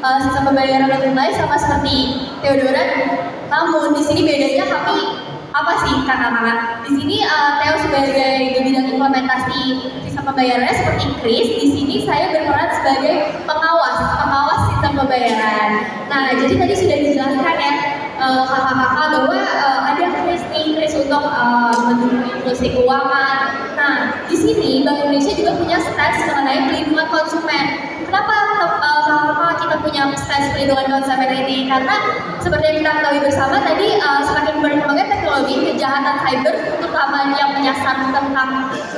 sistem pembayaran non tunai sama seperti Theodorat. Namun di sini bedanya kami apa sih kakak-kakak? Di sini Theo sebagai di bidang implementasi sistem pembayarannya seperti Chris. Di sini saya berperan sebagai pengawas sistem pembayaran. Nah, jadi tadi sudah dijelaskan ya kakak-kakak bahwa ada Chris untuk mendukung inklusi keuangan. Nah, di sini Bank Indonesia juga punya stance mengenai pelindungan konsumen. Kenapa kakak-kakak kita punya stance pelindungan konsumen ini? Karena seperti yang kita ketahui bersama tadi, semakin berkembangnya teknologi, kejahatan cyber, terutama yang menyasar tentang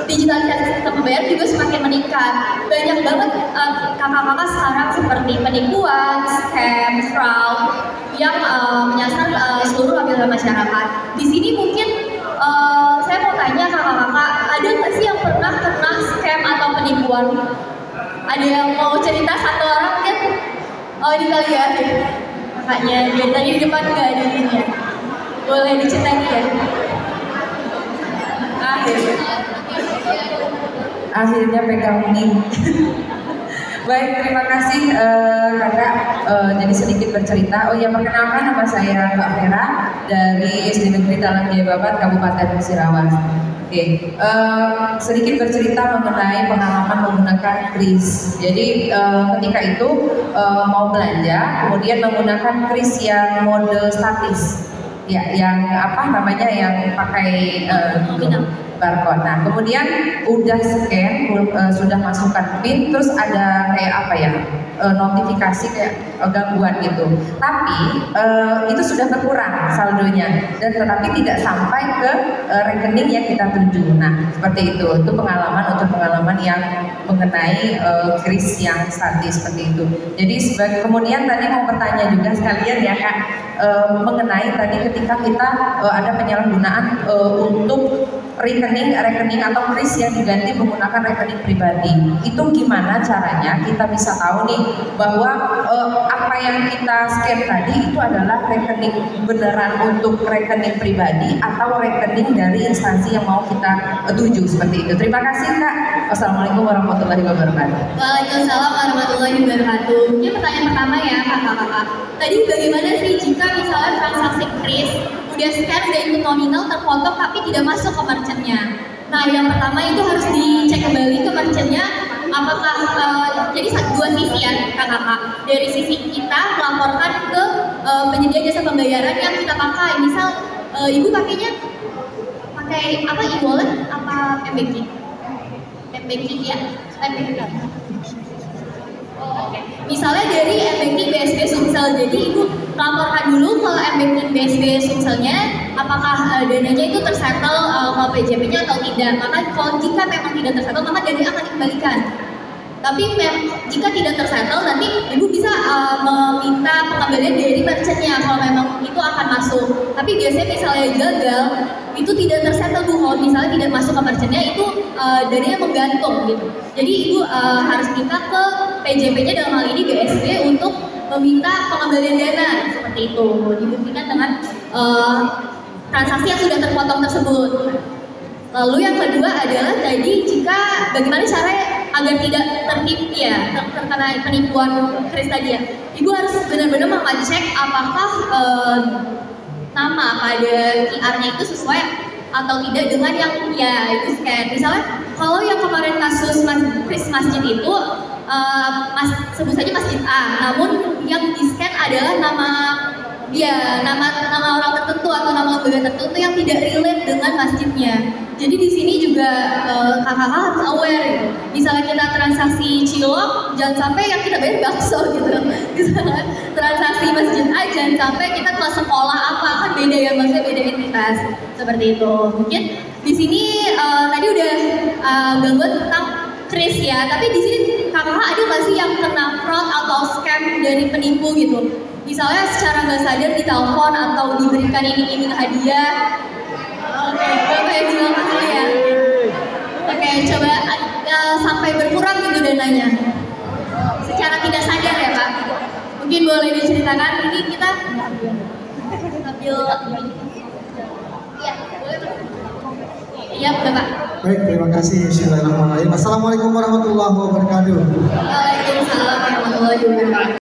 digitalisasi sistem pembayaran juga semakin meningkat. Banyak banget kakak-kakak sekarang seperti penipuan, scam, fraud yang menyasar seluruh lapisan masyarakat. Di sini mungkin saya mau tanya kakak-kakak, ada nggak sih yang pernah kena scam atau penipuan? Ada yang mau cerita satu orang kan? Oh, ini kali ya, kakaknya dari tadi di depan nggak ada ini ya. Boleh diceritain ya? Akhirnya pegang mic. Baik, terima kasih kakak. Jadi sedikit bercerita. Oh ya, perkenalkan, nama saya Mbak Vera dari SD Negeri Talang Jaya Babat, Kabupaten Musirawas. Oke, sedikit bercerita mengenai pengalaman menggunakan kris. Jadi ketika itu mau belanja, kemudian menggunakan kris yang mode statis, ya, yang apa namanya, yang pakai barcode. Nah, kemudian udah scan, sudah masukkan PIN, terus ada kayak apa ya, notifikasi kayak gangguan gitu. Tapi itu sudah berkurang saldonya, dan tetapi tidak sampai ke rekening yang kita tuju. Nah, seperti itu untuk pengalaman yang mengenai kris yang statis seperti itu. Jadi kemudian tadi mau bertanya juga sekalian ya Kak, mengenai tadi ketika kita ada penyalahgunaan untuk rekening atau kris yang diganti menggunakan rekening pribadi. Itu gimana caranya kita bisa tahu nih bahwa apa yang kita scan tadi itu adalah rekening beneran untuk rekening pribadi atau rekening dari instansi yang mau kita tuju, seperti itu. Terima kasih Kak. Wassalamualaikum warahmatullahi wabarakatuh. Waalaikumsalam warahmatullahi wabarakatuh. Ini pertanyaan pertama ya kakak-kakak. Tadi bagaimana sih jika misalnya transaksi kris udah scan, udah input nominal terpotong tapi tidak masuk ke merchantnya? Nah, yang pertama itu harus dicek kembali ke merchantnya apakah jadi dua sisi ya kakak-kakak. Dari sisi kita melaporkan ke penyedia jasa pembayaran yang kita pakai. Misal ibu pakainya pakai apa, e-wallet apa m-banking? M-banking ya, m-banking. Oh, oke. Misalnya dari m-banking BSB Sumsel, jadi ibu laporkan dulu ke m-banking BSB Sumselnya apakah dananya itu tersettle ke PJP-nya atau tidak. Maka kalau jika memang tidak tersettle, maka dana akan dikembalikan. Tapi jika tidak tersettle, nanti ibu bisa meminta pengembalian dari merchantnya kalau memang itu akan masuk. Tapi biasanya misalnya gagal, itu tidak tersettle bu, kalau misalnya tidak masuk ke merchantnya itu dananya menggantung gitu. Jadi ibu harus minta ke PJP-nya, dalam hal ini BSB, untuk meminta pengembalian dana seperti itu. Dibuktikan dengan transaksi yang sudah terpotong tersebut. Lalu yang kedua adalah tadi jika bagaimana caranya agar tidak terkena penipuan kris tadi ya. Ibu harus benar-benar mengecek apakah nama pada QR-nya itu sesuai atau tidak dengan yang ya itu scan. Misalnya kalau yang kemarin kasus kris masjid itu sebut saja Masjid A, namun yang di scan adalah nama orang tertentu atau nama lembaga tertentu yang tidak relate dengan masjidnya. Jadi di sini juga kakak-kakak harus aware gitu. Misalnya kita transaksi cilok, jangan sampai yang kita bayar bakso gitu. Misalnya transaksi masjid A, jangan sampai kita ke sekolah apa, kan beda ya, maksudnya beda entitas. Seperti itu. Mungkin di sini tadi udah gangguan tentang kris ya, tapi di sini kakak-kakak ada nggak sih yang kena fraud atau scam dari penipu gitu? Misalnya secara nggak sadar ditelepon atau diberikan iming-iming hadiah. Oke, Bapak yang bilang dulu ya. Oke, coba sampai berkurang gitu dananya. Secara tidak sadar ya Pak. Mungkin boleh diceritakan, ini kita ambil. Iya, boleh Pak. Iya, Bapak. Baik, terima kasih. Bismillahirrahmanirrahim. Assalamualaikum warahmatullahi wabarakatuh. Waalaikumsalam warahmatullahi wabarakatuh.